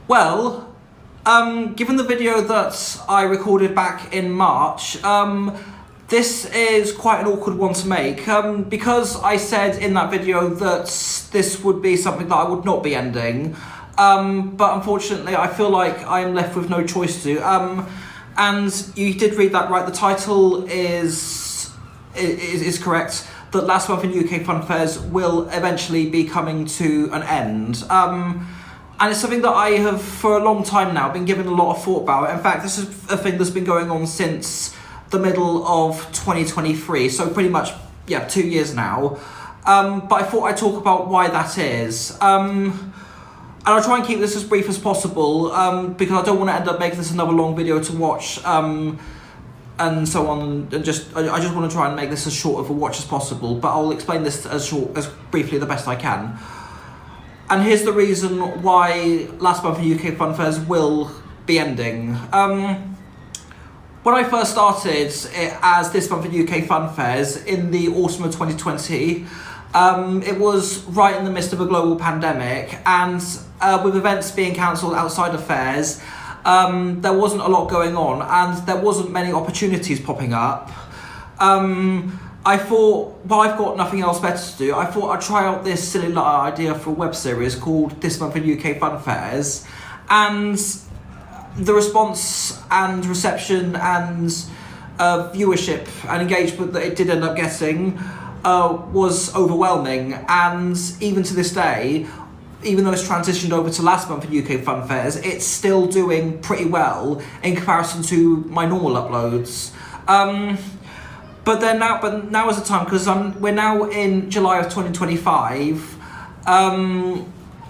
Well, given the video that I recorded back in March, this is quite an awkward one to make, because I said in that video that this would be something that I would not be ending, but unfortunately I feel like I am left with no choice to. And you did read that right, the title is correct, that Last Month in UK Funfairs will eventually be coming to an end. And it's something that I have, for a long time now, been giving a lot of thought about. In fact, this is a thing that's been going on since the middle of 2023, so pretty much, 2 years now. But I thought I'd talk about why that is. And I'll try and keep this as brief as possible, because I don't want to end up making this another long video to watch, and so on, and I just want to try and make this as short of a watch as possible, but I'll explain this as briefly the best I can. And here's the reason why Last Month in UK Funfairs will be ending. When I first started it as This Month in UK Funfairs in the autumn of 2020, it was right in the midst of a global pandemic, and with events being cancelled outside of fairs, there wasn't a lot going on, and there wasn't many opportunities popping up. I thought, well, I've got nothing else better to do, I thought I'd try out this silly little idea for a web series called This Month in UK Funfairs, and the response and reception and viewership and engagement that it did end up getting was overwhelming. And even to this day, even though it's transitioned over to Last Month in UK Funfairs, it's still doing pretty well in comparison to my normal uploads. But now is the time, because we're now in July of 2025.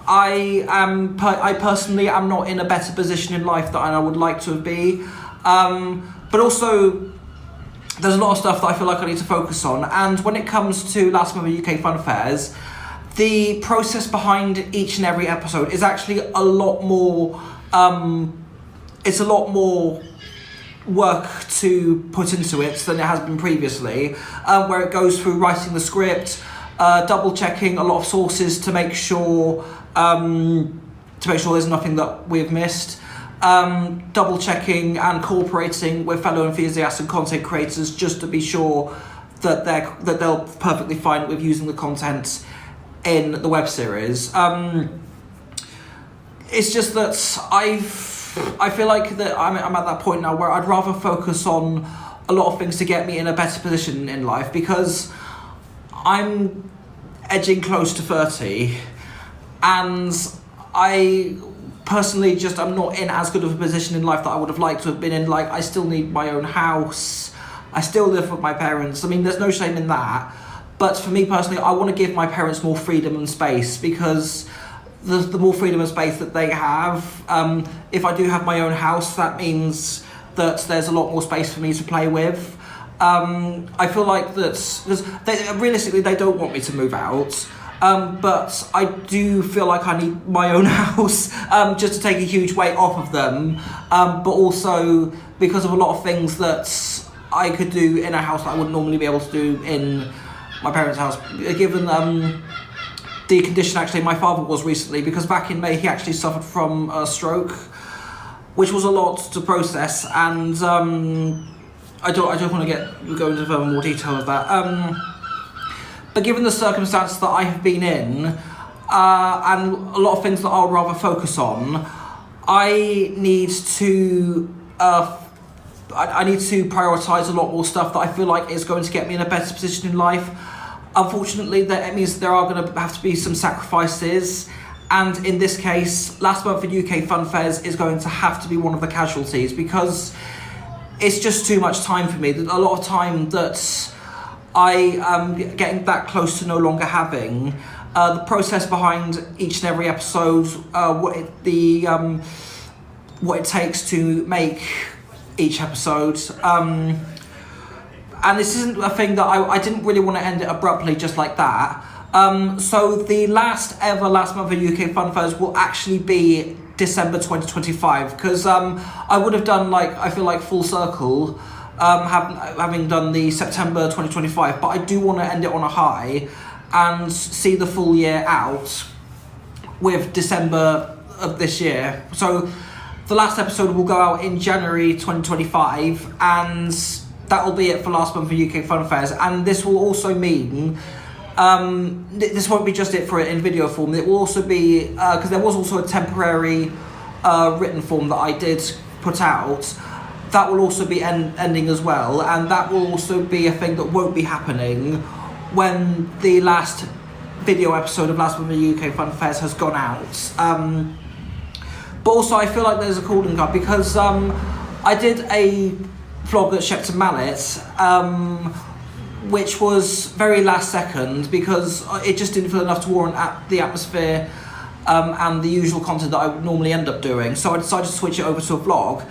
I personally am not in a better position in life that I would like to be. But also, there's a lot of stuff that I feel like I need to focus on. And when it comes to Last Month in UK Funfairs, the process behind each and every episode is actually a lot more. It's a lot more work to put into it than it has been previously, where it goes through writing the script, double checking a lot of sources to make sure there's nothing that we've missed, double checking and cooperating with fellow enthusiasts and content creators just to be sure that they'll perfectly fine with using the content in the web series. It's just that I feel like that I'm at that point now where I'd rather focus on a lot of things to get me in a better position in life, because I'm edging close to 30, and I personally I'm not in as good of a position in life that I would have liked to have been in. Like, I still need my own house, I still live with my parents. I mean, there's no shame in that, but for me personally, I want to give my parents more freedom and space, because the more freedom and space that they have, if I do have my own house, that means that there's a lot more space for me to play with. I feel like that realistically they don't want me to move out, but I do feel like I need my own house, just to take a huge weight off of them, but also because of a lot of things that I could do in a house that I wouldn't normally be able to do in my parents' house, given the condition actually my father was recently, because back in May he actually suffered from a stroke, which was a lot to process, and I don't want to go into further more detail of that. But given the circumstances that I have been in, and a lot of things that I'll rather focus on, I need to prioritise a lot more stuff that I feel like is going to get me in a better position in life. Unfortunately, that means there are going to have to be some sacrifices, and in this case, Last Month in UK Funfairs is going to have to be one of the casualties, because it's just too much time for me. A lot of time that I am getting that close to no longer having. The process behind each and every episode, what it takes to make each episode. And this isn't a thing that I didn't really want to end it abruptly just like that. So the last ever Last Month in UK Funfairs will actually be December 2025, because I would have done, I feel like, full circle, having done the September 2025, but I do want to end it on a high and see the full year out with December of this year. So the last episode will go out in January 2025, and that will be it for last month for UK Funfairs. And this will also mean, this won't be just it for it in video form. It will also be, because there was also a temporary written form that I did put out, that will also be ending as well, and that will also be a thing that won't be happening when the last video episode of last month for UK Funfairs has gone out. But also I feel like there's a calling card, because I did a vlog at Shepton Mallet, which was very last second, because it just didn't feel enough to warrant the atmosphere and the usual content that I would normally end up doing. So I decided to switch it over to a vlog,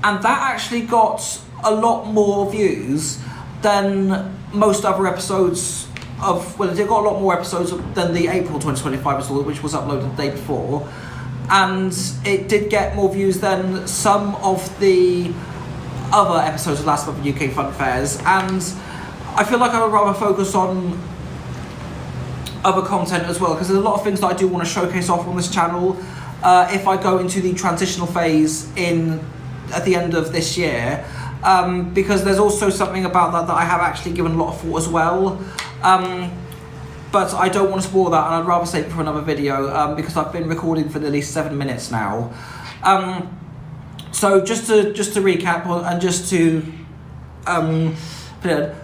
and that actually got a lot more views than most other episodes of, well, it got a lot more episodes than the April 2025 episode, which was uploaded the day before, and it did get more views than some of the other episodes of last month of UK Funfairs. And I feel like I would rather focus on other content as well, because there's a lot of things that I do want to showcase off on this channel if I go into the transitional phase at the end of this year, because there's also something about that I have actually given a lot of thought as well, but I don't want to spoil that, and I'd rather save it for another video, because I've been recording for at least 7 minutes now. So just to recap, and just to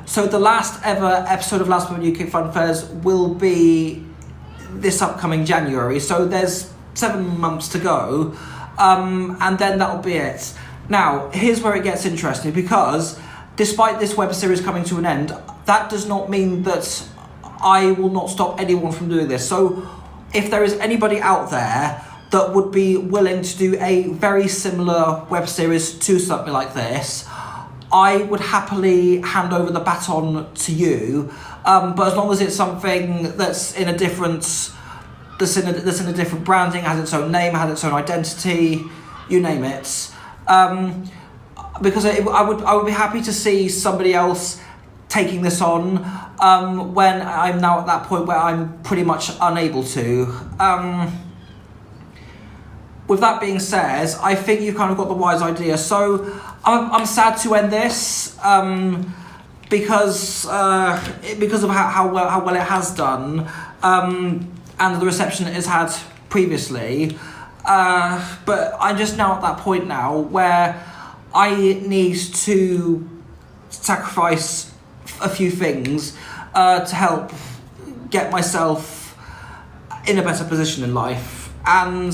so the last ever episode of Last Month UK Funfairs will be this upcoming January, so there's 7 months to go, and then that'll be it. Now, here's where it gets interesting, because despite this web series coming to an end, that does not mean that I will not stop anyone from doing this. So if there is anybody out there that would be willing to do a very similar web series to something like this, I would happily hand over the baton to you, but as long as it's something that's in a different, that's in a different branding, has its own name, has its own identity, you name it. Because I would be happy to see somebody else taking this on when I'm now at that point where I'm pretty much unable to. With that being said, I think you've kind of got the wise idea. So I'm sad to end this because of how well it has done, and the reception it has had previously. But I'm just now at that point now where I need to sacrifice a few things to help get myself in a better position in life, and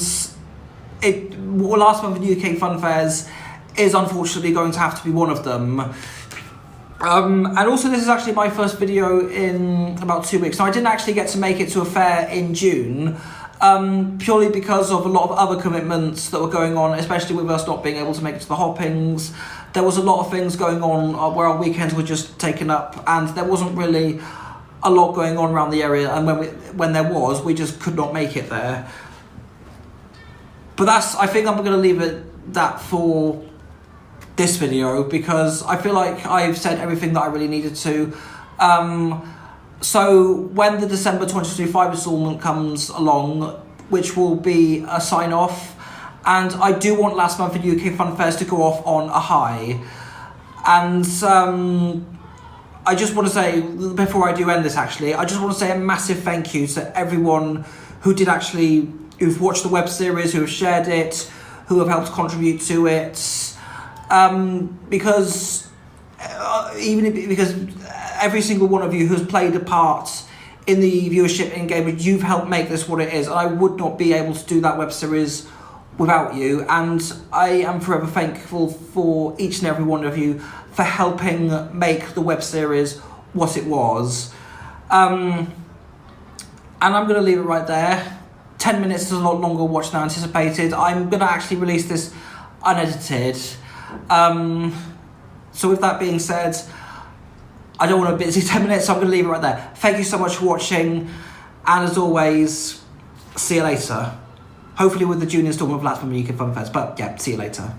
last month in UK Funfairs is unfortunately going to have to be one of them. And also, this is actually my first video in about 2 weeks. Now, I didn't actually get to make it to a fair in June, purely because of a lot of other commitments that were going on, especially with us not being able to make it to the hoppings. There was a lot of things going on where our weekends were just taken up, and there wasn't really a lot going on around the area, and when there was, we just could not make it there. But I think I'm going to leave it that for this video, because I feel like I've said everything that I really needed to. So when the December 2025 installment comes along, which will be a sign-off, and I do want last month in UK Funfairs to go off on a high. And I just want to say, before I do end this actually, I just want to say a massive thank you to everyone who've watched the web series, who have shared it, who have helped contribute to it, because every single one of you who's played a part in the viewership and engagement, you've helped make this what it is, and I would not be able to do that web series without you, and I am forever thankful for each and every one of you for helping make the web series what it was. And I'm going to leave it right there. 10 minutes is a lot longer watch than anticipated. I'm going to actually release this unedited. So with that being said, I don't want a busy 10 minutes, so I'm going to leave it right there. Thank you so much for watching, and as always, see you later. Hopefully with the June installment of Last Month UK Funfairs, but yeah, see you later.